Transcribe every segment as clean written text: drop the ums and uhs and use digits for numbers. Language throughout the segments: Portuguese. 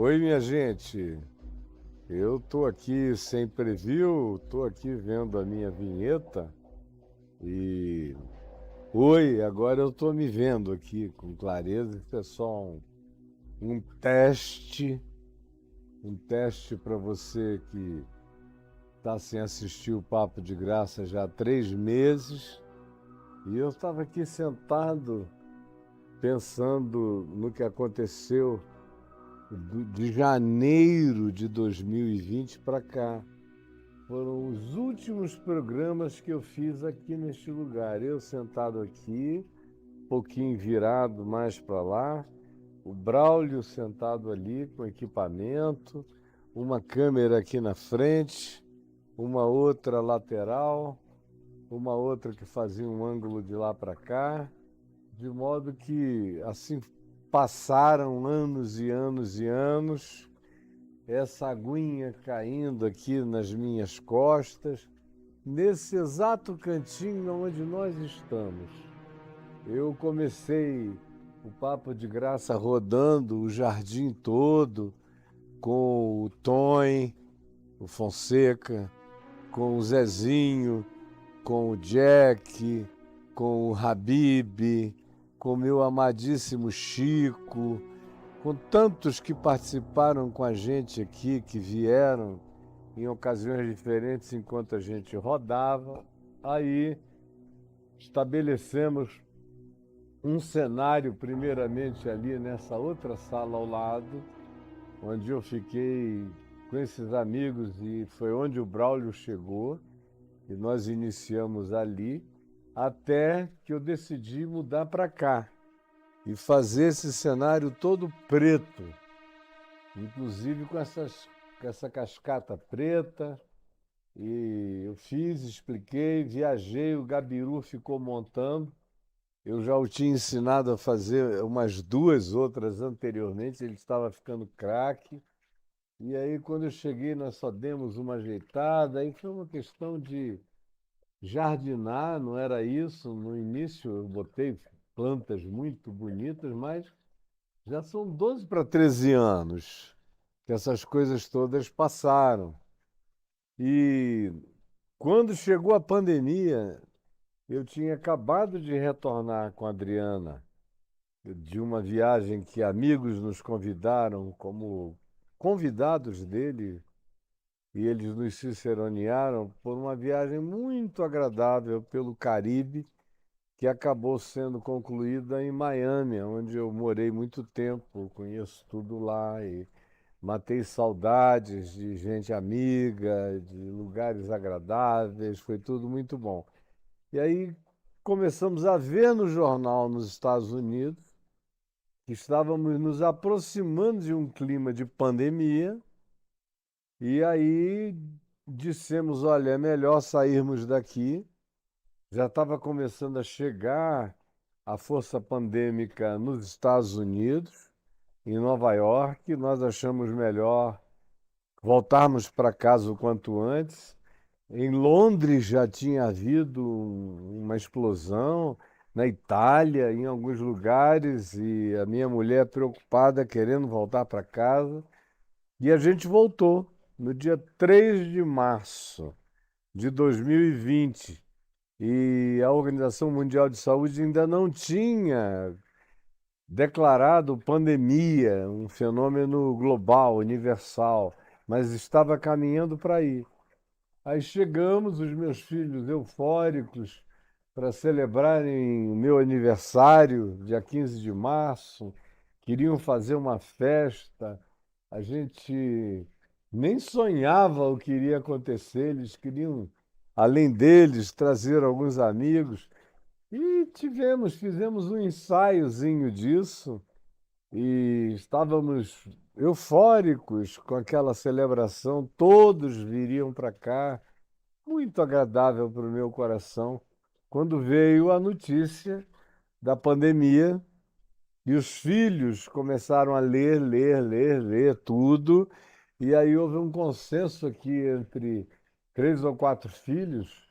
Oi, minha gente. Eu tô aqui sem preview, tô aqui vendo a minha vinheta e oi, agora eu tô me vendo aqui com clareza. Isso é só um teste, um teste para você que está sem assistir o Papo de Graça já há 3 meses. E eu estava aqui sentado pensando no que aconteceu de janeiro de 2020 para cá. Foram os últimos programas que eu fiz aqui neste lugar. Eu sentado aqui, um pouquinho virado mais para lá, o Braulio sentado ali com equipamento, uma câmera aqui na frente, uma outra lateral, uma outra que fazia um ângulo de lá para cá, de modo que assim passaram anos e anos e anos, essa aguinha caindo aqui nas minhas costas, nesse exato cantinho onde nós estamos. Eu comecei o Papo de Graça rodando o jardim todo, com o Tom, o Fonseca, com o Zezinho, com o Jack, com o Habib, com o meu amadíssimo Chico, com tantos que participaram com a gente aqui, que vieram em ocasiões diferentes enquanto a gente rodava. Aí estabelecemos um cenário, primeiramente ali nessa outra sala ao lado, onde eu fiquei com esses amigos e foi onde o Braulio chegou, e nós iniciamos ali, até que eu decidi mudar para cá e fazer esse cenário todo preto, inclusive com essa cascata preta. E eu fiz, expliquei, viajei, o Gabiru ficou montando. Eu já o tinha ensinado a fazer umas duas outras anteriormente, ele estava ficando craque. E aí, quando eu cheguei, nós só demos uma ajeitada. Aí foi uma questão de jardinar, não era isso. No início, eu botei plantas muito bonitas, mas já são 12 para 13 anos que essas coisas todas passaram. E quando chegou a pandemia, eu tinha acabado de retornar com a Adriana de uma viagem que amigos nos convidaram como convidados dele, e eles nos ciceronearam por uma viagem muito agradável pelo Caribe, que acabou sendo concluída em Miami, onde eu morei muito tempo, conheço tudo lá e matei saudades de gente amiga, de lugares agradáveis, foi tudo muito bom. E aí começamos a ver no jornal nos Estados Unidos que estávamos nos aproximando de um clima de pandemia, e aí dissemos: olha, é melhor sairmos daqui. Já estava começando a chegar a força pandêmica nos Estados Unidos, em Nova York. Nós achamos melhor voltarmos para casa o quanto antes. Em Londres já tinha havido uma explosão, na Itália, em alguns lugares, e a minha mulher preocupada, querendo voltar para casa. E a gente voltou no dia 3 de março de 2020. E a Organização Mundial de Saúde ainda não tinha declarado pandemia, um fenômeno global, universal, mas estava caminhando para ir. Aí chegamos, os meus filhos eufóricos, para celebrarem o meu aniversário, dia 15 de março, queriam fazer uma festa. A gente nem sonhava o que iria acontecer, eles queriam, além deles, trazer alguns amigos. E fizemos um ensaiozinho disso e estávamos eufóricos com aquela celebração, todos viriam para cá, muito agradável para o meu coração, quando veio a notícia da pandemia e os filhos começaram a ler tudo, e aí houve um consenso aqui entre 3 ou 4 filhos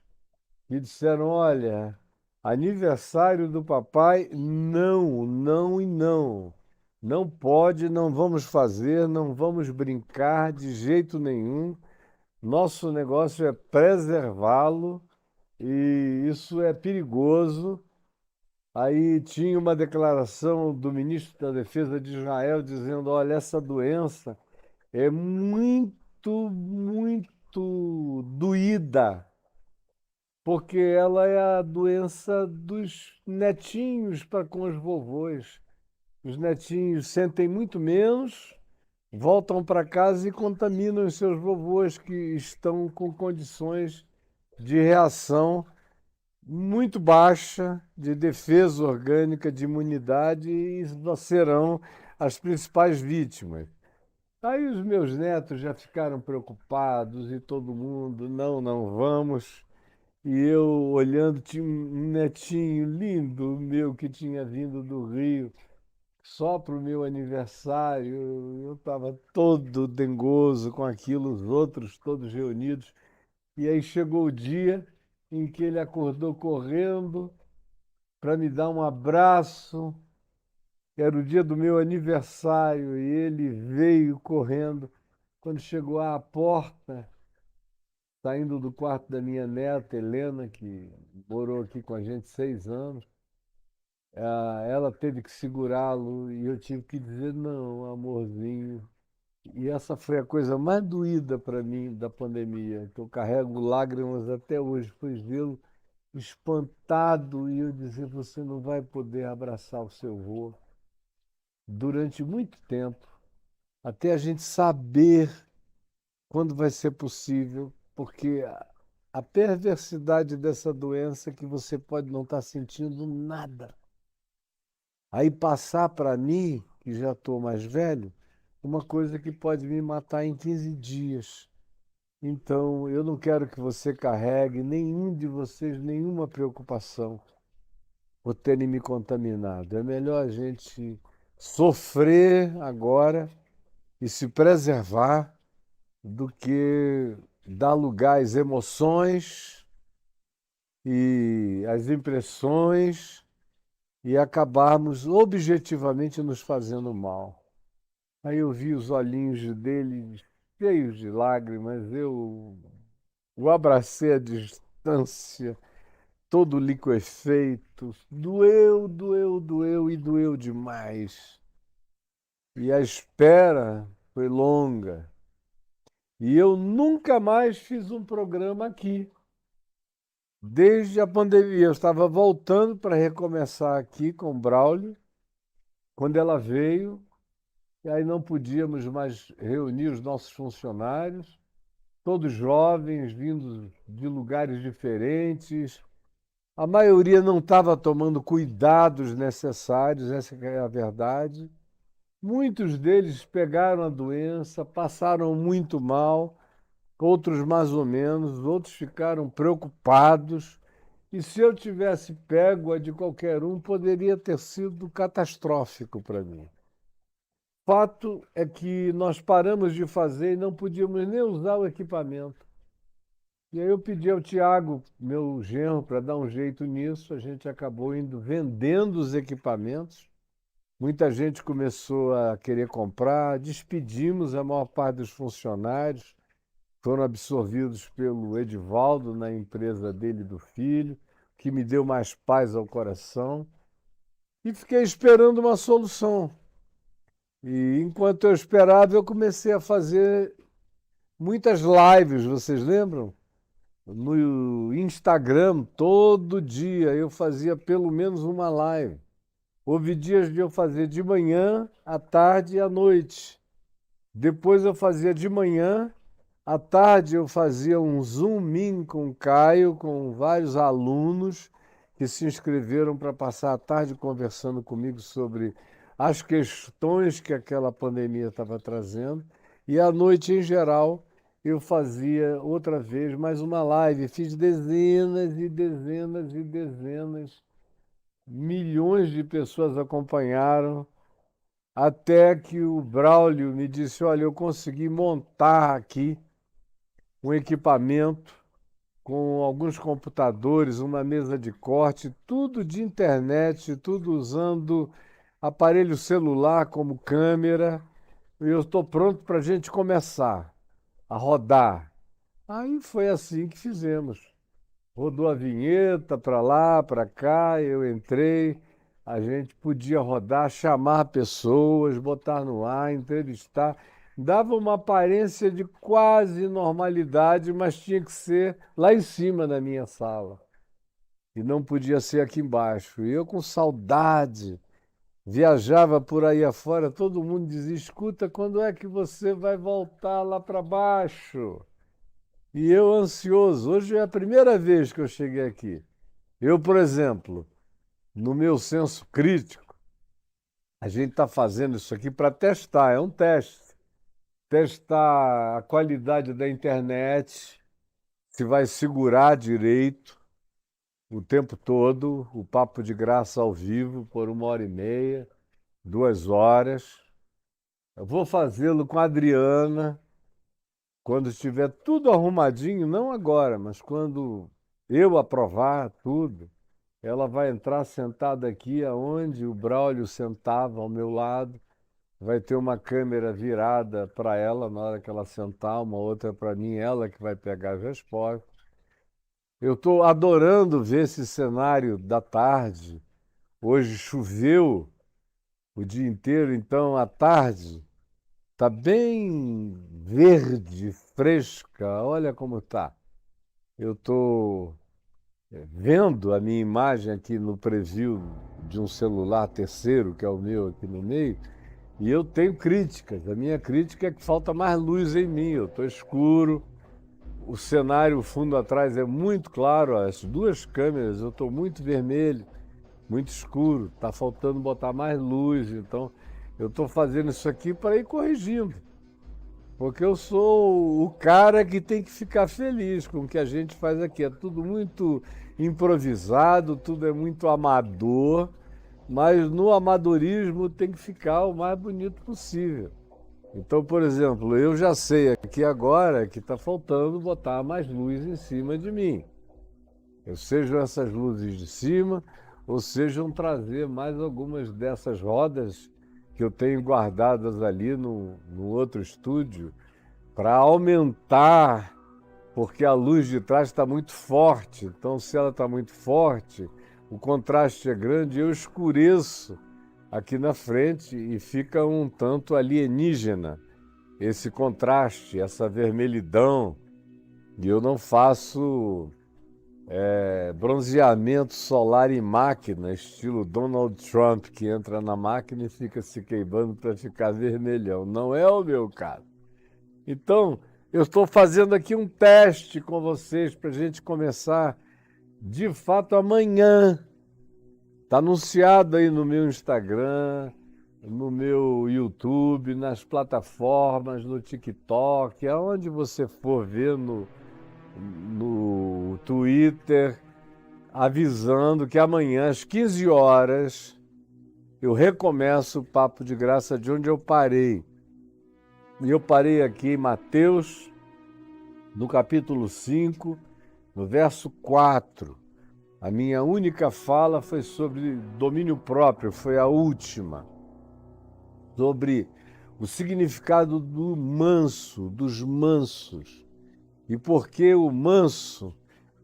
que disseram: olha, aniversário do papai, não, não e não. Não pode, não vamos fazer, não vamos brincar de jeito nenhum. Nosso negócio é preservá-lo e isso é perigoso. Aí tinha uma declaração do ministro da Defesa de Israel dizendo: olha, essa doença é muito, muito doída, porque ela é a doença dos netinhos para com os vovôs. Os netinhos sentem muito menos, voltam para casa e contaminam os seus vovôs que estão com condições de reação muito baixa, de defesa orgânica, de imunidade, e serão as principais vítimas. Aí os meus netos já ficaram preocupados e todo mundo, não, não vamos. E eu olhando, tinha um netinho lindo meu que tinha vindo do Rio só para o meu aniversário. Eu estava todo dengoso com aquilo, os outros todos reunidos. E aí chegou o dia em que ele acordou correndo para me dar um abraço. Era o dia do meu aniversário e ele veio correndo. Quando chegou à porta, saindo do quarto da minha neta, Helena, que morou aqui com a gente 6 anos, ela teve que segurá-lo e eu tive que dizer: não, amorzinho. E essa foi a coisa mais doída para mim da pandemia, que eu carrego lágrimas até hoje, foi vê-lo espantado e eu dizer: você não vai poder abraçar o seu avô durante muito tempo, até a gente saber quando vai ser possível, porque a perversidade dessa doença é que você pode não estar sentindo nada. Aí passar para mim, que já estou mais velho, uma coisa que pode me matar em 15 dias. Então, eu não quero que você carregue, nenhum de vocês, nenhuma preocupação por terem me contaminado. É melhor a gente sofrer agora e se preservar do que dar lugar às emoções e às impressões e acabarmos objetivamente nos fazendo mal. Aí eu vi os olhinhos dele cheios de lágrimas, eu o abracei à distância, todo liquefeito. Doeu, doeu, doeu e doeu demais. E a espera foi longa. E eu nunca mais fiz um programa aqui. Desde a pandemia, eu estava voltando para recomeçar aqui com o Braulio, quando ela veio, e aí não podíamos mais reunir os nossos funcionários, todos jovens, vindos de lugares diferentes. A maioria não estava tomando cuidados necessários, essa que é a verdade. Muitos deles pegaram a doença, passaram muito mal, outros mais ou menos, outros ficaram preocupados. E se eu tivesse pego a de qualquer um, poderia ter sido catastrófico para mim. Fato é que nós paramos de fazer e não podíamos nem usar o equipamento. E aí eu pedi ao Tiago, meu genro, para dar um jeito nisso. A gente acabou indo vendendo os equipamentos. Muita gente começou a querer comprar. Despedimos a maior parte dos funcionários. Foram absorvidos pelo Edivaldo na empresa dele e do filho, que me deu mais paz ao coração. E fiquei esperando uma solução. E enquanto eu esperava, eu comecei a fazer muitas lives, vocês lembram? No Instagram, todo dia eu fazia pelo menos uma live. Houve dias de eu fazer de manhã, à tarde e à noite. Depois eu fazia de manhã, à tarde eu fazia um Zoom in com o Caio, com vários alunos que se inscreveram para passar a tarde conversando comigo sobre as questões que aquela pandemia estava trazendo. E à noite, em geral, eu fazia outra vez mais uma live. Fiz dezenas e dezenas e dezenas, milhões de pessoas acompanharam, até que o Braulio me disse: olha, eu consegui montar aqui um equipamento com alguns computadores, uma mesa de corte, tudo de internet, tudo usando aparelho celular como câmera, e eu estou pronto para a gente começar a rodar. Aí foi assim que fizemos. Rodou a vinheta para lá, para cá, eu entrei, a gente podia rodar, chamar pessoas, botar no ar, entrevistar. Dava uma aparência de quase normalidade, mas tinha que ser lá em cima na minha sala. E não podia ser aqui embaixo. E eu com saudade, viajava por aí afora, todo mundo dizia: escuta, quando é que você vai voltar lá para baixo? E eu ansioso. Hoje é a primeira vez que eu cheguei aqui. Eu, por exemplo, no meu senso crítico, a gente está fazendo isso aqui para testar, é um teste. Testar a qualidade da internet, se vai segurar direito o tempo todo, o papo de graça ao vivo por 1h30, 2 horas. Eu vou fazê-lo com a Adriana, quando estiver tudo arrumadinho, não agora, mas quando eu aprovar tudo. Ela vai entrar sentada aqui aonde o Braulio sentava ao meu lado. Vai ter uma câmera virada para ela na hora que ela sentar, uma outra para mim, ela que vai pegar as respostas. Eu estou adorando ver esse cenário da tarde. Hoje choveu o dia inteiro, então à tarde está bem verde, fresca. Olha como está. Eu estou vendo a minha imagem aqui no preview de um celular terceiro, que é o meu aqui no meio, e eu tenho críticas. A minha crítica é que falta mais luz em mim, eu estou escuro, o cenário, o fundo atrás é muito claro, as duas câmeras, eu estou muito vermelho, muito escuro, está faltando botar mais luz, então eu estou fazendo isso aqui para ir corrigindo. Porque eu sou o cara que tem que ficar feliz com o que a gente faz aqui. É tudo muito improvisado, tudo é muito amador, mas no amadorismo tem que ficar o mais bonito possível. Então, por exemplo, eu já sei aqui agora que está faltando botar mais luz em cima de mim. Sejam essas luzes de cima, ou sejam trazer mais algumas dessas rodas que eu tenho guardadas ali no outro estúdio, para aumentar, porque a luz de trás está muito forte. Então, se ela está muito forte, o contraste é grande, eu escureço aqui na frente e fica um tanto alienígena esse contraste, essa vermelhidão. E eu não faço bronzeamento solar em máquina, estilo Donald Trump, que entra na máquina e fica se queimando para ficar vermelhão. Não é o meu caso. Então, eu estou fazendo aqui um teste com vocês para a gente começar de fato amanhã. Está anunciado aí no meu Instagram, no meu YouTube, nas plataformas, no TikTok, aonde você for ver no Twitter, avisando que amanhã, às 15 horas, eu recomeço o Papo de Graça de onde eu parei. E eu parei aqui em Mateus, no capítulo 5, no verso 4. A minha única fala foi sobre domínio próprio, foi a última. Sobre o significado do manso, dos mansos. E por que o manso,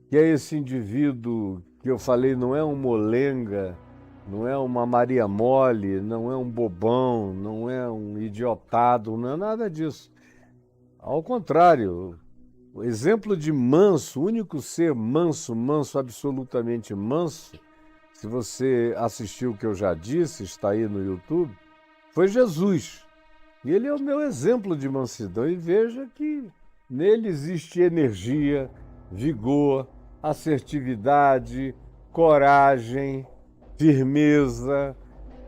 que é esse indivíduo que eu falei, não é um molenga, não é uma Maria Mole, não é um bobão, não é um idiotado, não é nada disso. Ao contrário, o exemplo de manso, o único ser manso, manso, absolutamente manso, se você assistiu o que eu já disse, está aí no YouTube, foi Jesus. E ele é o meu exemplo de mansidão. E veja que nele existe energia, vigor, assertividade, coragem, firmeza.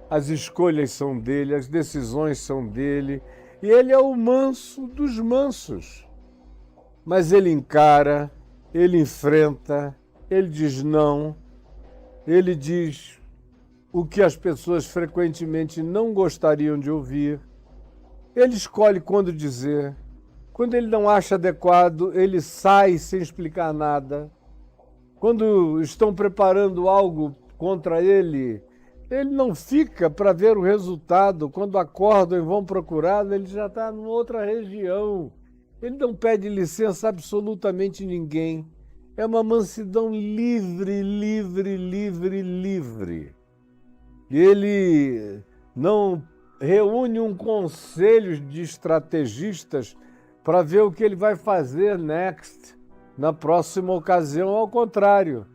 As escolhas são dele, as decisões são dele. E ele é o manso dos mansos. Mas ele encara, ele enfrenta, ele diz não, ele diz o que as pessoas frequentemente não gostariam de ouvir. Ele escolhe quando dizer. Quando ele não acha adequado, ele sai sem explicar nada. Quando estão preparando algo contra ele, Ele não fica para ver o resultado. Quando acordam e vão procurá-lo, ele já está em outra região. Ele não pede licença a absolutamente ninguém. É uma mansidão livre, livre, livre, livre. Ele não reúne um conselho de estrategistas para ver o que ele vai fazer na próxima ocasião. Ao contrário,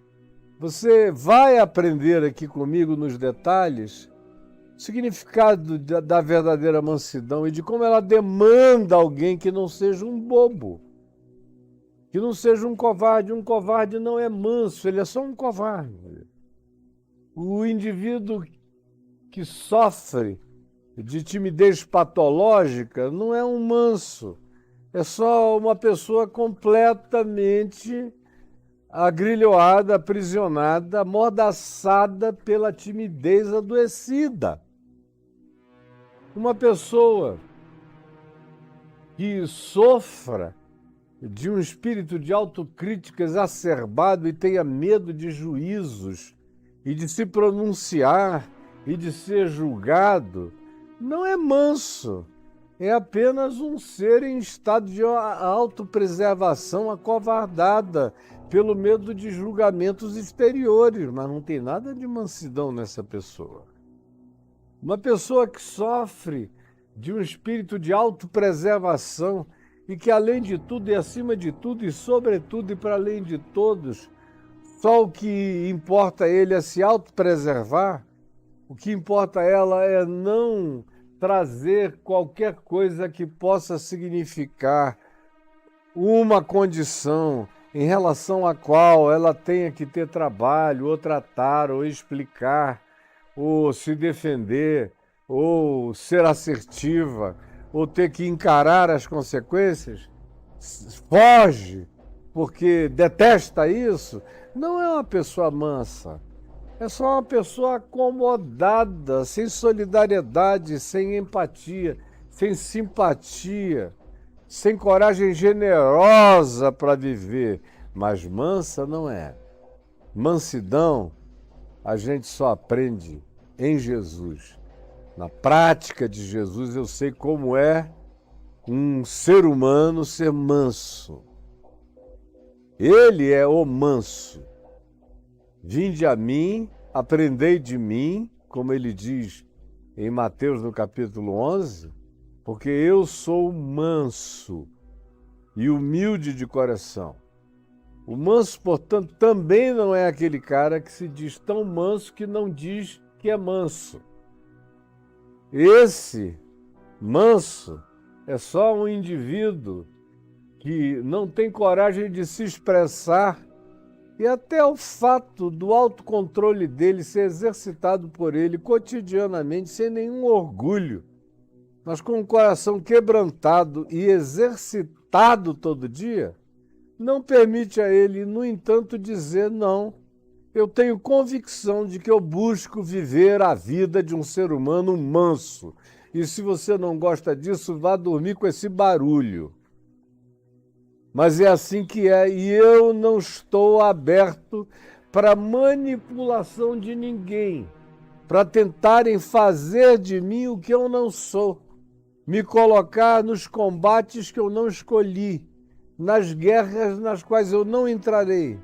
você vai aprender aqui comigo nos detalhes o significado da verdadeira mansidão e de como ela demanda alguém que não seja um bobo, que não seja um covarde. Um covarde não é manso, ele é só um covarde. O indivíduo que sofre de timidez patológica não é um manso, é só uma pessoa completamente agrilhoada, aprisionada, amordaçada pela timidez adoecida. Uma pessoa que sofra de um espírito de autocrítica exacerbado e tenha medo de juízos e de se pronunciar e de ser julgado, não é manso, é apenas um ser em estado de autopreservação acovardada pelo medo de julgamentos exteriores, mas não tem nada de mansidão nessa pessoa. Uma pessoa que sofre de um espírito de autopreservação e que, além de tudo e acima de tudo e sobretudo e para além de todos, só o que importa a ele é se autopreservar, o que importa a ela é não trazer qualquer coisa que possa significar uma condição em relação à qual ela tenha que ter trabalho, ou tratar, ou explicar, ou se defender, ou ser assertiva, ou ter que encarar as consequências, foge, porque detesta isso, não é uma pessoa mansa. É só uma pessoa acomodada, sem solidariedade, sem empatia, sem simpatia, sem coragem generosa para viver. Mas mansa não é. Mansidão a gente só aprende em Jesus. Na prática de Jesus eu sei como é um ser humano ser manso. Ele é o manso. Vinde a mim, aprendei de mim, como ele diz em Mateus no capítulo 11, porque eu sou manso e humilde de coração. O manso, portanto, também não é aquele cara que se diz tão manso que não diz que é manso. Esse manso é só um indivíduo que não tem coragem de se expressar e até o fato do autocontrole dele ser exercitado por ele cotidianamente, sem nenhum orgulho, mas com o coração quebrantado e exercitado todo dia, não permite a ele, no entanto, dizer não. Eu tenho convicção de que eu busco viver a vida de um ser humano manso. E se você não gosta disso, vá dormir com esse barulho. Mas é assim que é, e eu não estou aberto para manipulação de ninguém, para tentarem fazer de mim o que eu não sou, me colocar nos combates que eu não escolhi, nas guerras nas quais eu não entrarei,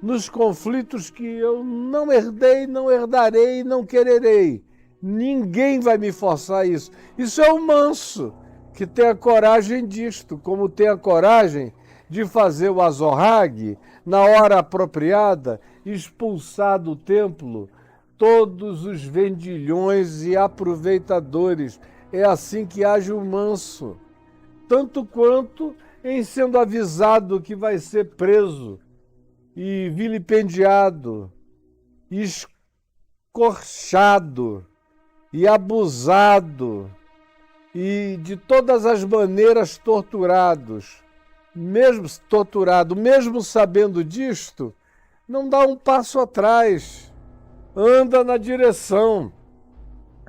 nos conflitos que eu não herdei, não herdarei, não quererei. Ninguém vai me forçar isso. Isso é o manso, que tem a coragem disto, como tem a coragem de fazer o azorrague na hora apropriada, expulsar do templo todos os vendilhões e aproveitadores. É assim que age o manso, tanto quanto em sendo avisado que vai ser preso e vilipendiado, escorchado e abusado e de todas as maneiras torturado, mesmo sabendo disto, não dá um passo atrás, anda na direção,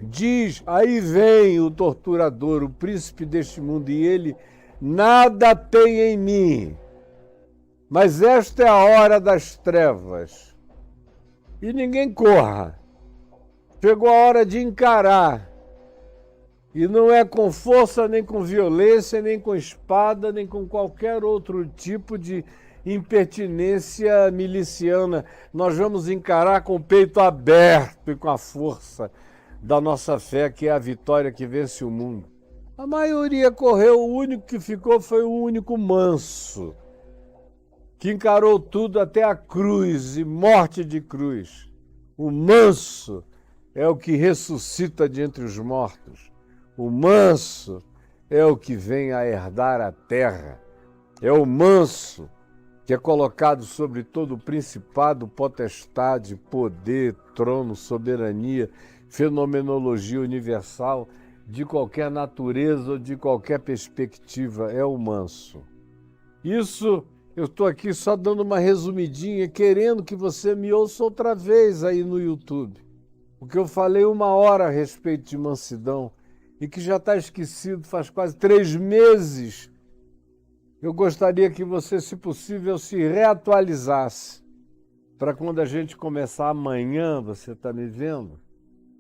diz, aí vem o torturador, o príncipe deste mundo, e ele nada tem em mim, mas esta é a hora das trevas, e ninguém corra, Chegou a hora de encarar. E não é com força, nem com violência, nem com espada, nem com qualquer outro tipo de impertinência miliciana. Nós vamos encarar com o peito aberto e com a força da nossa fé, que é a vitória que vence o mundo. A maioria correu, o único que ficou foi o único manso, que encarou tudo até a cruz e morte de cruz. O manso é o que ressuscita de entre os mortos. O manso é o que vem a herdar a terra. É o manso que é colocado sobre todo o principado, potestade, poder, trono, soberania, fenomenologia universal, de qualquer natureza ou de qualquer perspectiva. É o manso. Isso eu estou aqui só dando uma resumidinha, querendo que você me ouça outra vez aí no YouTube. Porque eu falei 1 hora a respeito de mansidão e que já está esquecido faz quase 3 meses. Eu gostaria que você, se possível, se reatualizasse para quando a gente começar amanhã, você está me vendo?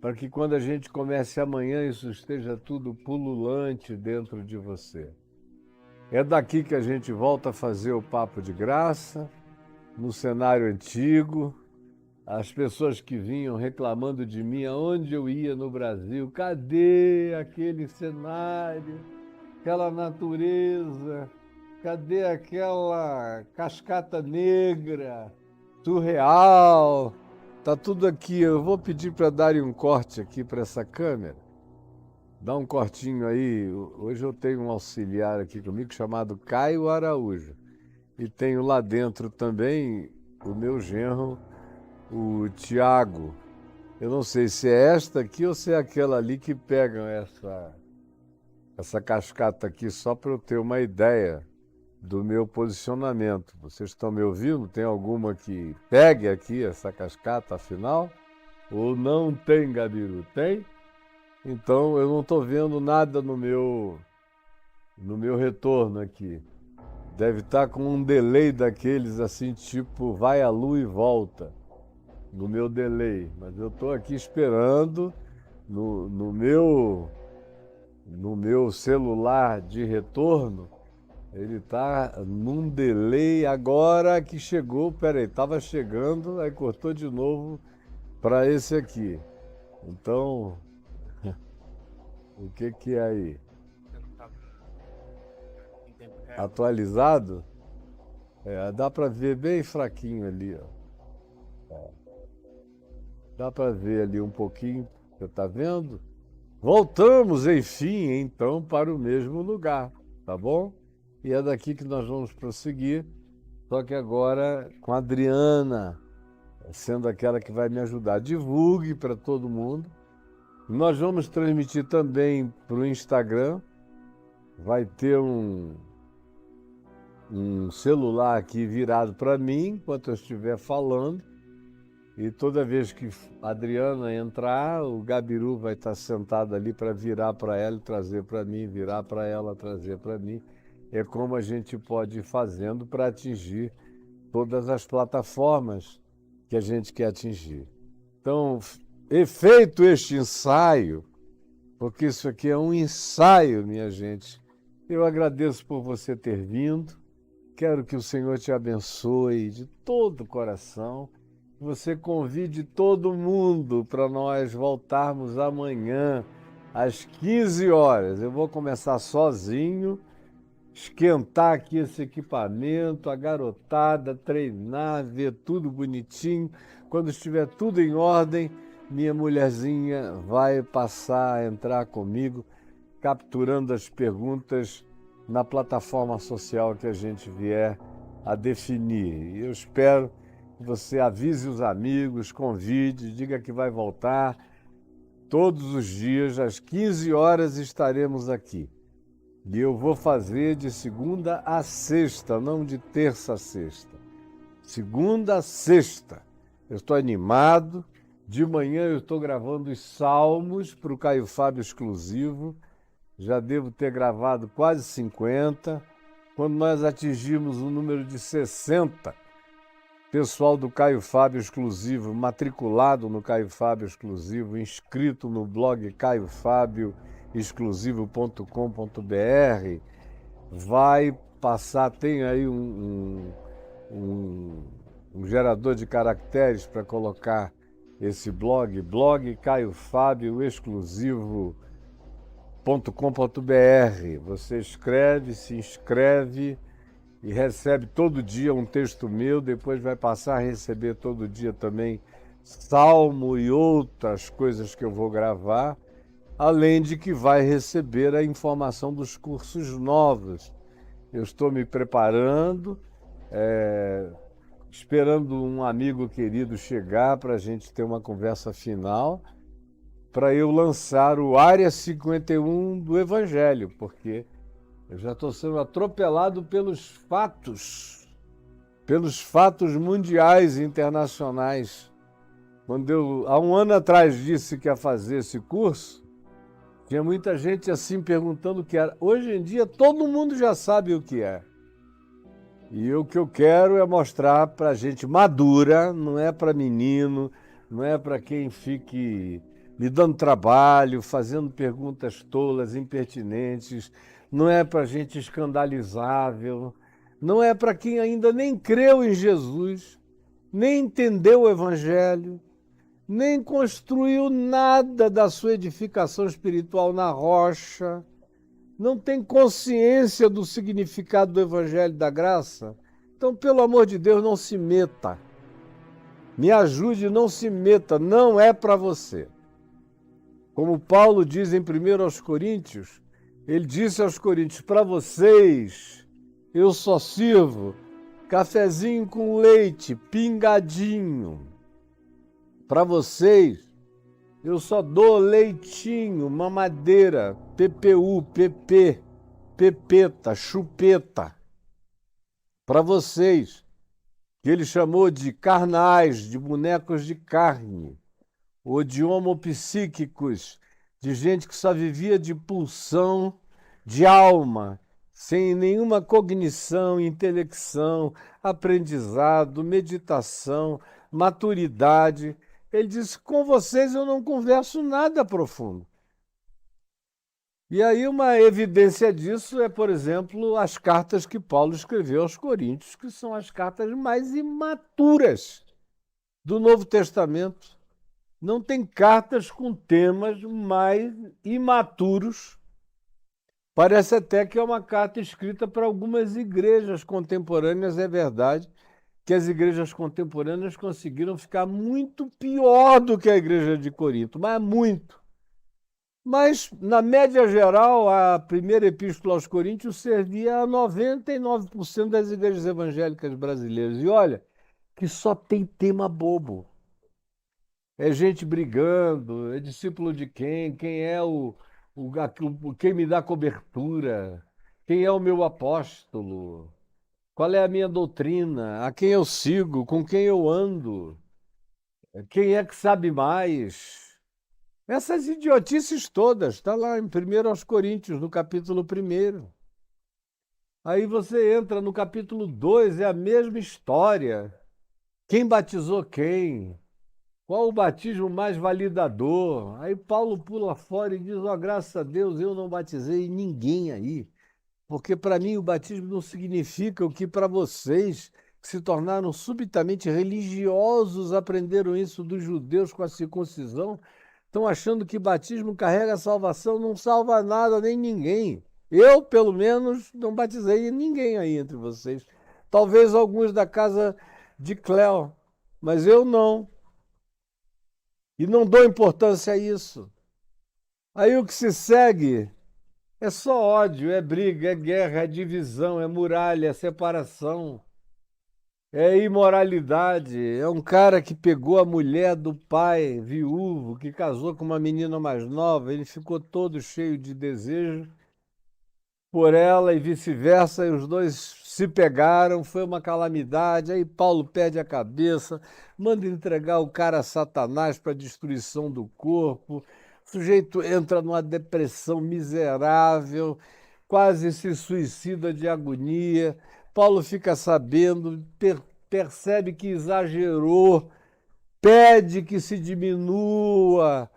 Para que quando a gente comece amanhã isso esteja tudo pululante dentro de você. É daqui que a gente volta a fazer o Papo de Graça, no cenário antigo. As pessoas que vinham reclamando de mim, aonde eu ia no Brasil, cadê aquele cenário, aquela natureza, cadê aquela cascata negra, surreal? Tá tudo aqui. Eu vou pedir para darem um corte aqui para essa câmera. Dá um cortinho aí. Hoje eu tenho um auxiliar aqui comigo chamado Caio Araújo. E tenho lá dentro também o meu genro, o Tiago. Eu não sei se é esta aqui ou se é aquela ali que pegam essa cascata aqui, só para eu ter uma ideia do meu posicionamento. Vocês estão me ouvindo? Tem alguma que pegue aqui essa cascata, afinal? Ou não tem, Gabiru? Tem? Então eu não estou vendo nada no meu retorno aqui. Deve estar com um delay daqueles assim, tipo, vai a lua e volta, no meu delay. Mas eu estou aqui esperando no meu celular de retorno. Ele está num delay agora que chegou. Peraí, estava chegando, aí cortou de novo para esse aqui. Então, o que é aí? Atualizado? É, dá para ver bem fraquinho ali, ó. Dá para ver ali um pouquinho, você está vendo? Voltamos, enfim, então, para o mesmo lugar, tá bom? E é daqui que nós vamos prosseguir, só que agora com a Adriana, sendo aquela que vai me ajudar. Divulgue para todo mundo. Nós vamos transmitir também para o Instagram. Vai ter um celular aqui virado para mim, enquanto eu estiver falando. E toda vez que a Adriana entrar, o Gabiru vai estar sentado ali para virar para ela e trazer para mim, virar para ela, trazer para mim. É como a gente pode ir fazendo para atingir todas as plataformas que a gente quer atingir. Então, feito este ensaio, porque isso aqui é um ensaio, minha gente, eu agradeço por você ter vindo. Quero que o Senhor te abençoe de todo o coração. Você convide todo mundo para nós voltarmos amanhã às 15 horas. Eu vou começar sozinho, esquentar aqui esse equipamento, a garotada, treinar, ver tudo bonitinho. Quando estiver tudo em ordem, minha mulherzinha vai passar a entrar comigo, capturando as perguntas na plataforma social que a gente vier a definir. E eu espero que você avise os amigos, convide, diga que vai voltar. Todos os dias, às 15 horas, estaremos aqui. E eu vou fazer de segunda a sexta, não de terça a sexta. Segunda a sexta. Eu estou animado. De manhã eu estou gravando os salmos para o Caio Fábio exclusivo. Já devo ter gravado quase 50. Quando nós atingirmos o número de 60, pessoal do Caio Fábio Exclusivo, matriculado no Caio Fábio Exclusivo, inscrito no blog caiofabioexclusivo.com.br, vai passar, tem aí um gerador de caracteres para colocar esse blog caiofabioexclusivo.com.br. Você escreve, se inscreve e recebe todo dia um texto meu, depois vai passar a receber todo dia também salmo e outras coisas que eu vou gravar, além de que vai receber a informação dos cursos novos. Eu estou me preparando, esperando um amigo querido chegar para a gente ter uma conversa final, para eu lançar o Área 51 do Evangelho, porque eu já estou sendo atropelado pelos fatos mundiais e internacionais. Quando eu, há um ano atrás, disse que ia fazer esse curso, tinha muita gente assim perguntando o que era. Hoje em dia, todo mundo já sabe o que é. E o que eu quero é mostrar para gente madura, não é para menino, não é para quem fique me dando trabalho, fazendo perguntas tolas, impertinentes, não é para gente escandalizável, não é para quem ainda nem creu em Jesus, nem entendeu o Evangelho, nem construiu nada da sua edificação espiritual na rocha, não tem consciência do significado do Evangelho da Graça. Então, pelo amor de Deus, não se meta. Me ajude, não se meta, não é para você. Como Paulo diz em 1 aos Coríntios, ele disse aos Coríntios, para vocês eu só sirvo cafezinho com leite, pingadinho. Para vocês eu só dou leitinho, mamadeira, PPU, PP, pepeta, chupeta. Para vocês, que ele chamou de carnais, de bonecos de carne, ou de homopsíquicos, de gente que só vivia de pulsão de alma, sem nenhuma cognição, intelecção, aprendizado, meditação, maturidade. Ele disse, com vocês eu não converso nada profundo. E aí uma evidência disso é, por exemplo, as cartas que Paulo escreveu aos Coríntios, que são as cartas mais imaturas do Novo Testamento. Não tem cartas com temas mais imaturos. Parece até que é uma carta escrita para algumas igrejas contemporâneas, é verdade, que as igrejas contemporâneas conseguiram ficar muito pior do que a igreja de Corinto, mas muito. Mas, na média geral, a primeira epístola aos Coríntios servia a 99% das igrejas evangélicas brasileiras. E olha, que só tem tema bobo. É gente brigando, é discípulo de quem é quem me dá cobertura, quem é o meu apóstolo, qual é a minha doutrina, a quem eu sigo, com quem eu ando, quem é que sabe mais. Essas idiotices todas, está lá em 1 aos Coríntios, no capítulo 1. Aí você entra no capítulo 2, é a mesma história. Quem batizou quem? Qual o batismo mais validador? Aí Paulo pula fora e diz, graças a Deus eu não batizei ninguém aí. Porque para mim o batismo não significa o que para vocês, que se tornaram subitamente religiosos, aprenderam isso dos judeus com a circuncisão, estão achando que batismo carrega a salvação, não salva nada nem ninguém. Eu, pelo menos, não batizei ninguém aí entre vocês. Talvez alguns da casa de Cléo, mas eu não. E não dou importância a isso. Aí o que se segue é só ódio, é briga, é guerra, é divisão, é muralha, é separação, é imoralidade. É um cara que pegou a mulher do pai viúvo, que casou com uma menina mais nova, ele ficou todo cheio de desejo por ela e vice-versa, e os dois se pegaram, foi uma calamidade. Aí Paulo perde a cabeça, manda entregar o cara a Satanás para destruição do corpo. O sujeito entra numa depressão miserável, quase se suicida de agonia. Paulo fica sabendo, percebe que exagerou, pede que se diminua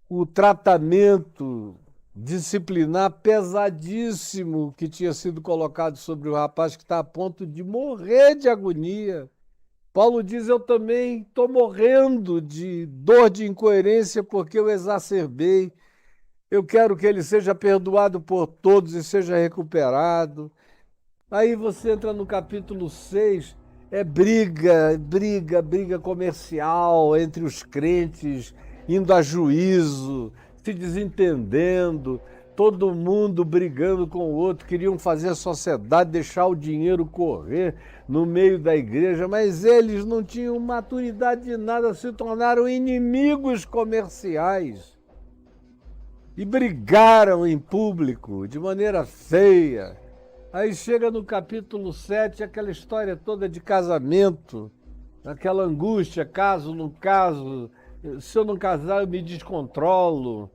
o tratamento disciplinar pesadíssimo que tinha sido colocado sobre o rapaz que está a ponto de morrer de agonia. Paulo diz, eu também estou morrendo de dor de incoerência porque eu exacerbei. Eu quero que ele seja perdoado por todos e seja recuperado. Aí você entra no capítulo 6, é briga comercial entre os crentes, indo a juízo, se desentendendo, todo mundo brigando com o outro, queriam fazer a sociedade, deixar o dinheiro correr no meio da igreja, mas eles não tinham maturidade de nada, se tornaram inimigos comerciais e brigaram em público, de maneira feia. Aí chega no capítulo 7, aquela história toda de casamento, aquela angústia, caso, não caso, se eu não casar eu me descontrolo.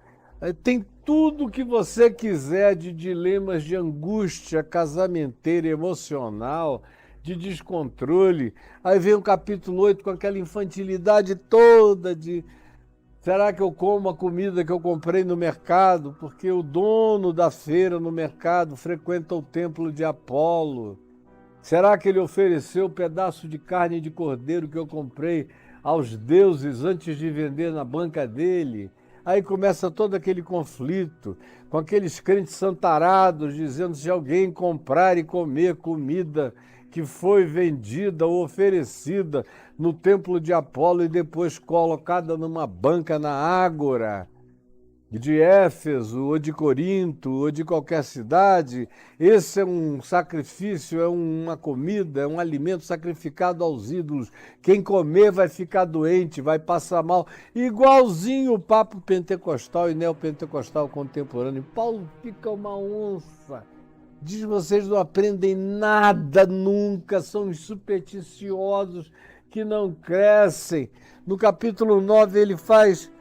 Tem tudo o que você quiser de dilemas de angústia casamenteira, emocional, de descontrole. Aí vem o capítulo 8 com aquela infantilidade toda de... Será que eu como a comida que eu comprei no mercado? Porque o dono da feira no mercado frequenta o templo de Apolo. Será que ele ofereceu o pedaço de carne de cordeiro que eu comprei aos deuses antes de vender na banca dele? Aí começa todo aquele conflito com aqueles crentes santarados dizendo se alguém comprar e comer comida que foi vendida ou oferecida no templo de Apolo e depois colocada numa banca na Ágora de Éfeso ou de Corinto ou de qualquer cidade, esse é um sacrifício, é uma comida, é um alimento sacrificado aos ídolos. Quem comer vai ficar doente, vai passar mal. Igualzinho o papo pentecostal e neopentecostal contemporâneo. Paulo fica uma onça. Diz, vocês não aprendem nada nunca, são os supersticiosos que não crescem. No capítulo 9 ele faz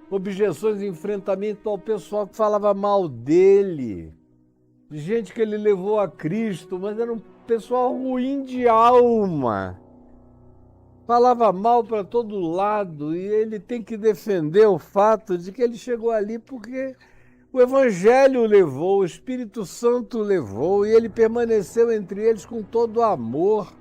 objeções e enfrentamento ao pessoal que falava mal dele. Gente que ele levou a Cristo, mas era um pessoal ruim de alma. Falava mal para todo lado e ele tem que defender o fato de que ele chegou ali porque o Evangelho o levou, o Espírito Santo o levou e ele permaneceu entre eles com todo o amor.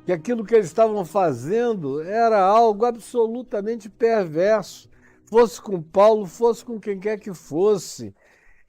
Que aquilo que eles estavam fazendo era algo absolutamente perverso. Fosse com Paulo, fosse com quem quer que fosse.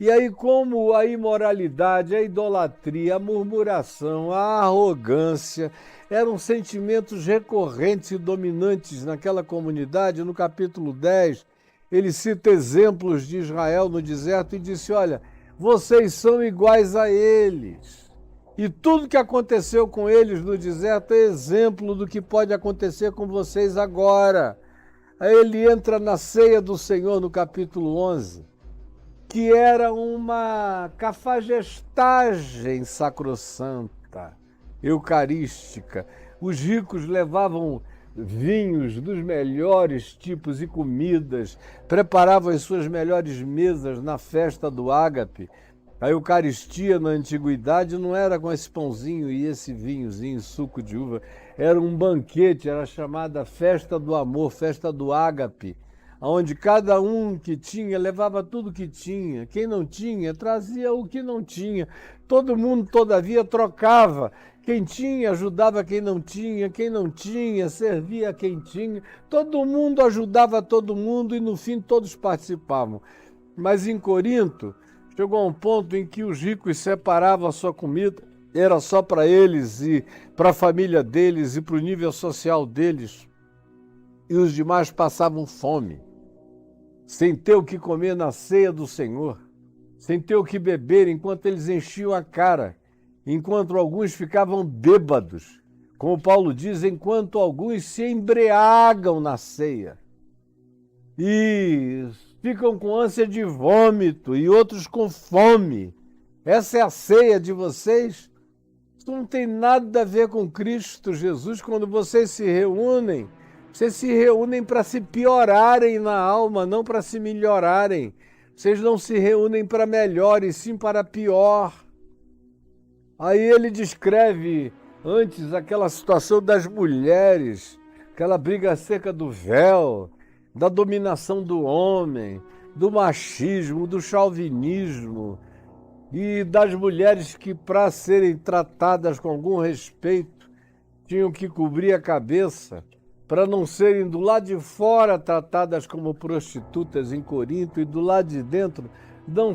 E aí, como a imoralidade, a idolatria, a murmuração, a arrogância eram sentimentos recorrentes e dominantes naquela comunidade, no capítulo 10, ele cita exemplos de Israel no deserto e disse, olha, vocês são iguais a eles. E tudo que aconteceu com eles no deserto é exemplo do que pode acontecer com vocês agora. Aí ele entra na ceia do Senhor no capítulo 11, que era uma cafagestagem sacrossanta, eucarística. Os ricos levavam vinhos dos melhores tipos e comidas, preparavam as suas melhores mesas na festa do ágape. A Eucaristia na antiguidade não era com esse pãozinho e esse vinhozinho, suco de uva, era um banquete, era chamada festa do amor, festa do ágape, onde cada um que tinha levava tudo que tinha, quem não tinha trazia o que não tinha, todo mundo todavia trocava, quem tinha ajudava quem não tinha servia quem tinha, todo mundo ajudava todo mundo e no fim todos participavam. Mas em Corinto, chegou a um ponto em que os ricos separavam a sua comida, era só para eles e para a família deles e para o nível social deles. E os demais passavam fome, sem ter o que comer na ceia do Senhor, sem ter o que beber enquanto eles enchiam a cara, enquanto alguns ficavam bêbados, como Paulo diz, enquanto alguns se embriagam na ceia. E ficam com ânsia de vômito e outros com fome. Essa é a ceia de vocês? Isso não tem nada a ver com Cristo Jesus. Quando vocês se reúnem para se piorarem na alma, não para se melhorarem. Vocês não se reúnem para melhor, e sim para pior. Aí ele descreve Antes, aquela situação das mulheres, aquela briga acerca do véu, da dominação do homem, do machismo, do chauvinismo e das mulheres que, para serem tratadas com algum respeito, tinham que cobrir a cabeça, para não serem do lado de fora tratadas como prostitutas em Corinto e do lado de dentro não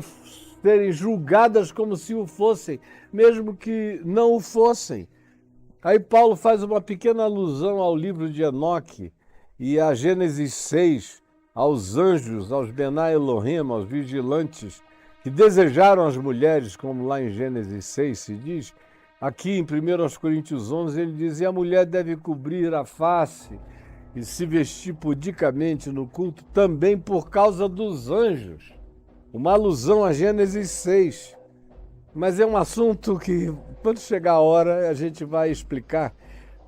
serem julgadas como se o fossem, mesmo que não o fossem. Aí Paulo faz uma pequena alusão ao livro de Enoque e a Gênesis 6, aos anjos, aos Benai Elohim, aos vigilantes, que desejaram as mulheres, como lá em Gênesis 6 se diz. Aqui em 1 Coríntios 11 ele diz, e a mulher deve cobrir a face e se vestir pudicamente no culto também por causa dos anjos. Uma alusão a Gênesis 6. Mas é um assunto que, quando chegar a hora, a gente vai explicar.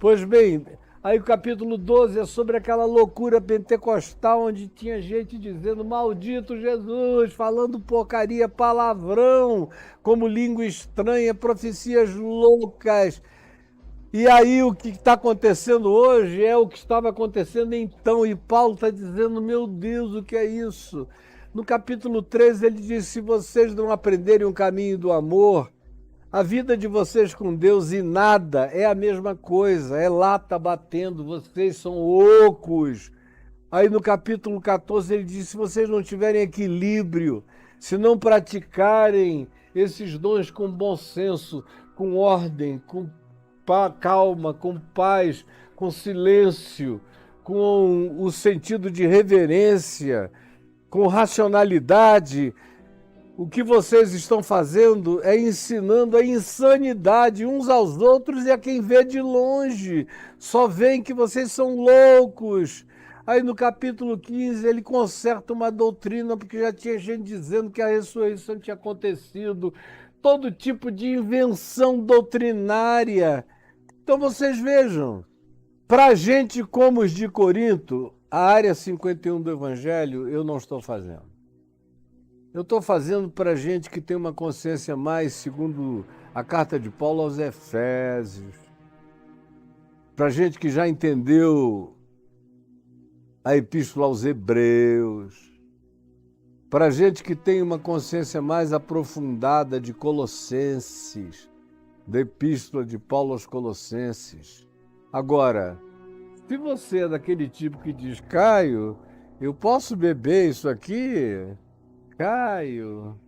Pois bem, aí o capítulo 12 é sobre aquela loucura pentecostal, onde tinha gente dizendo, maldito Jesus, falando porcaria, palavrão, como língua estranha, profecias loucas. E aí o que está acontecendo hoje é o que estava acontecendo então, e Paulo está dizendo, meu Deus, o que é isso? No capítulo 13 ele diz, se vocês não aprenderem o caminho do amor, a vida de vocês com Deus e nada é a mesma coisa, é lata batendo, vocês são ocos. Aí no capítulo 14 ele diz, se vocês não tiverem equilíbrio, se não praticarem esses dons com bom senso, com ordem, com calma, com paz, com silêncio, com o sentido de reverência, com racionalidade, o que vocês estão fazendo é ensinando a insanidade uns aos outros e a quem vê de longe. Só veem que vocês são loucos. Aí no capítulo 15 ele conserta uma doutrina, porque já tinha gente dizendo que a ressurreição tinha acontecido. Todo tipo de invenção doutrinária. Então vocês vejam, para gente como os de Corinto, a área 51 do Evangelho eu não estou fazendo. Eu estou fazendo para gente que tem uma consciência mais, segundo a carta de Paulo aos Efésios, para gente que já entendeu a epístola aos Hebreus, para gente que tem uma consciência mais aprofundada de Colossenses, da epístola de Paulo aos Colossenses. Agora, se você é daquele tipo que diz, Caio, eu posso beber isso aqui? Caio,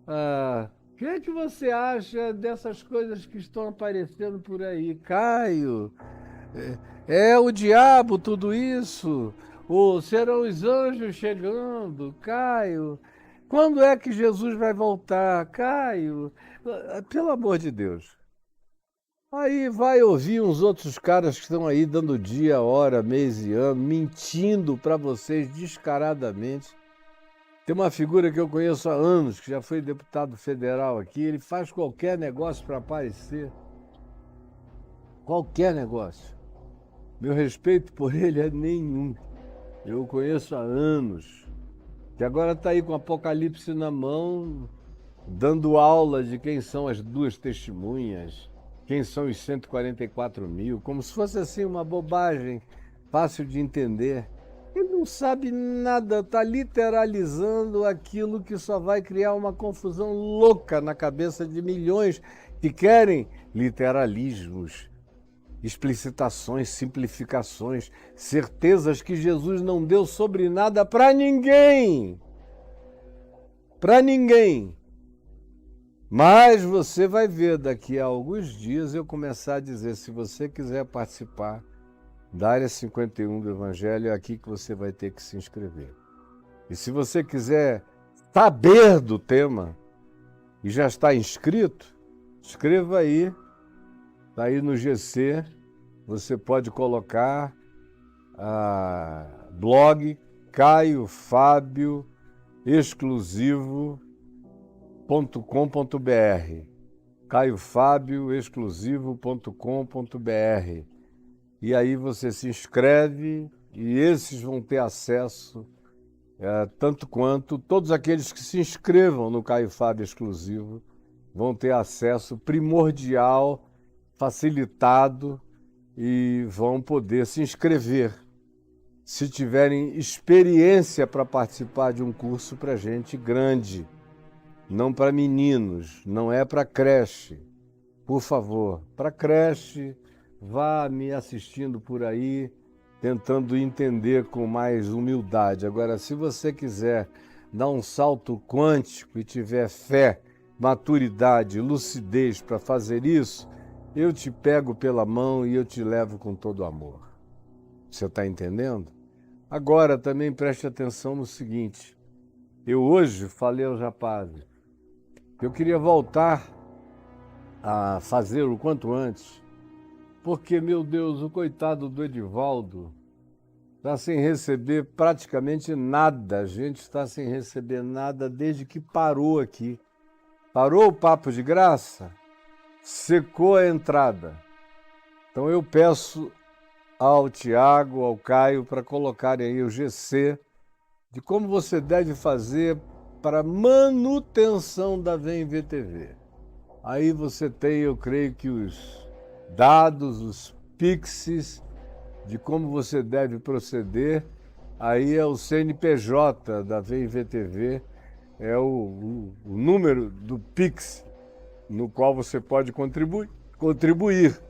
o que é que você acha dessas coisas que estão aparecendo por aí? Caio, é o diabo tudo isso? Ou serão os anjos chegando? Caio, quando é que Jesus vai voltar? Caio, pelo amor de Deus. Aí vai ouvir uns outros caras que estão aí dando dia, hora, mês e ano, mentindo para vocês descaradamente. Tem uma figura que eu conheço há anos, que já foi deputado federal aqui, ele faz qualquer negócio para aparecer. Qualquer negócio. Meu respeito por ele é nenhum. Eu o conheço há anos. Que agora está aí com o Apocalipse na mão, dando aula de quem são as duas testemunhas, quem são os 144 mil, como se fosse assim uma bobagem fácil de entender. Ele não sabe nada, está literalizando aquilo que só vai criar uma confusão louca na cabeça de milhões que querem literalismos, explicitações, simplificações, certezas que Jesus não deu sobre nada para ninguém. Para ninguém. Mas você vai ver daqui a alguns dias eu começar a dizer, se você quiser participar da área 51 do Evangelho, é aqui que você vai ter que se inscrever. E se você quiser saber do tema e já está inscrito, escreva aí, está aí no GC, você pode colocar blog Caio Fábio exclusivo.com.br, caiofabioexclusivo.com.br. E aí você se inscreve e esses vão ter acesso, tanto quanto todos aqueles que se inscrevam no Caio Fábio Exclusivo vão ter acesso primordial, facilitado e vão poder se inscrever se tiverem experiência para participar de um curso para gente grande, não para meninos, não é para creche. Por favor, para creche, vá me assistindo por aí, tentando entender com mais humildade. Agora, se você quiser dar um salto quântico e tiver fé, maturidade, lucidez para fazer isso, eu te pego pela mão e eu te levo com todo amor. Você está entendendo? Agora, também preste atenção no seguinte. Eu hoje falei aos rapazes que eu queria voltar a fazer o quanto antes, porque, meu Deus, o coitado do Edivaldo está sem receber praticamente nada. A gente está sem receber nada desde que parou aqui. Parou o papo de graça, secou a entrada. Então eu peço ao Tiago, ao Caio, para colocarem aí o GC de como você deve fazer para manutenção da Vem Ver TV. Aí você tem, eu creio que os dados, os pixies, de como você deve proceder. Aí é o CNPJ da Vem Ver TV, é o número do Pix no qual você pode contribuir.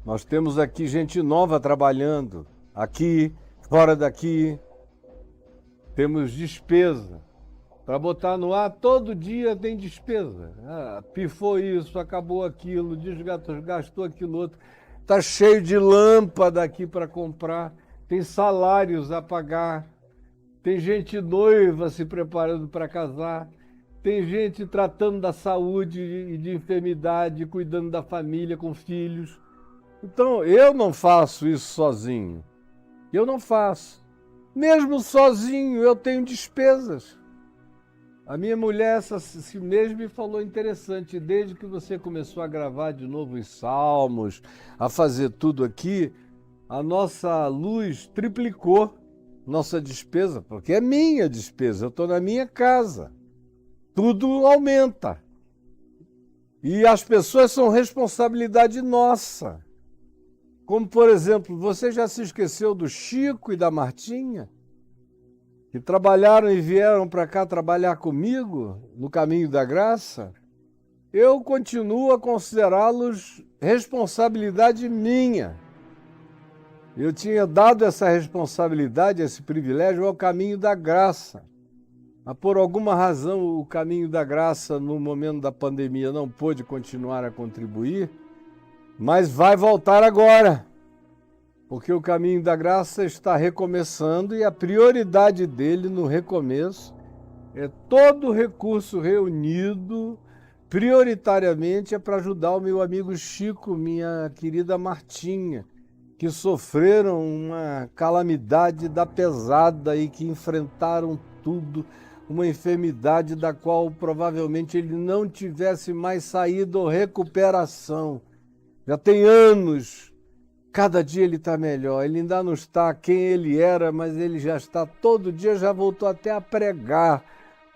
Nós temos aqui gente nova trabalhando, aqui, fora daqui. Temos despesa. Para botar no ar, todo dia tem despesa. Pifou isso, acabou aquilo, gastou aquilo outro. Está cheio de lâmpada aqui para comprar, tem salários a pagar, tem gente noiva se preparando para casar, tem gente tratando da saúde e de enfermidade, cuidando da família com filhos. Então, eu não faço isso sozinho. Eu não faço. Mesmo sozinho, eu tenho despesas. A minha mulher, esse mês, me falou interessante. Desde que você começou a gravar de novo os salmos, a fazer tudo aqui, a nossa luz triplicou, nossa despesa, porque é minha despesa. Eu estou na minha casa. Tudo aumenta. E as pessoas são responsabilidade nossa. Como, por exemplo, você já se esqueceu do Chico e da Martinha, que trabalharam e vieram para cá trabalhar comigo no caminho da graça? Eu continuo a considerá-los responsabilidade minha. Eu tinha dado essa responsabilidade, esse privilégio ao caminho da graça. Mas por alguma razão o caminho da graça no momento da pandemia não pôde continuar a contribuir, mas vai voltar agora, porque o caminho da graça está recomeçando e a prioridade dele no recomeço é todo recurso reunido, prioritariamente é para ajudar o meu amigo Chico, minha querida Martinha, que sofreram uma calamidade da pesada e que enfrentaram tudo, uma enfermidade da qual provavelmente ele não tivesse mais saído ou recuperação. Já tem anos, cada dia ele está melhor, ele ainda não está quem ele era, mas ele já está, todo dia já voltou até a pregar,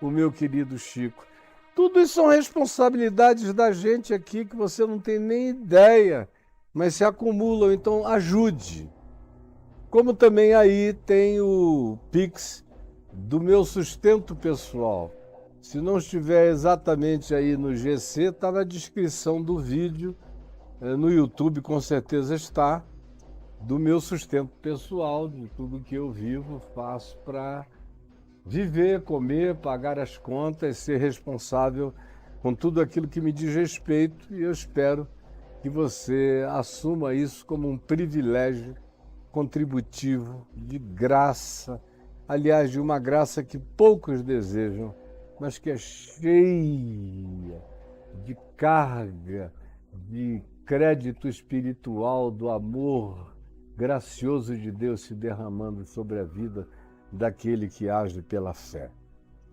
o meu querido Chico. Tudo isso são responsabilidades da gente aqui que você não tem nem ideia, mas se acumulam, então ajude. Como também aí tem o Pix do meu sustento pessoal. Se não estiver exatamente aí no GC, está na descrição do vídeo. No YouTube com certeza está, do meu sustento pessoal, de tudo que eu vivo, faço para viver, comer, pagar as contas, ser responsável com tudo aquilo que me diz respeito, e eu espero que você assuma isso como um privilégio contributivo, de graça, aliás, de uma graça que poucos desejam, mas que é cheia de carga, de crédito espiritual do amor gracioso de Deus se derramando sobre a vida daquele que age pela fé.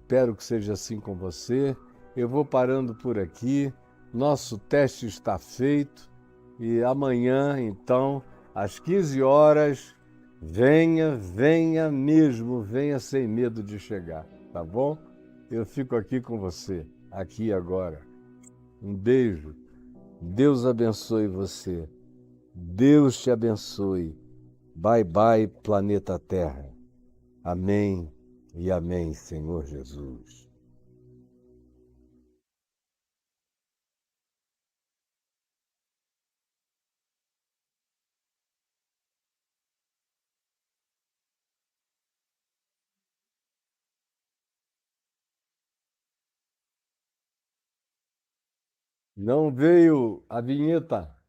Espero que seja assim com você. Eu vou parando por aqui. Nosso teste está feito e amanhã, então, às 15 horas, venha mesmo, venha sem medo de chegar, tá bom? Eu fico aqui com você, aqui e agora. Um beijo. Deus abençoe você. Deus te abençoe. Bye, bye, planeta Terra. Amém e amém, Senhor Jesus. Não veio a vinheta.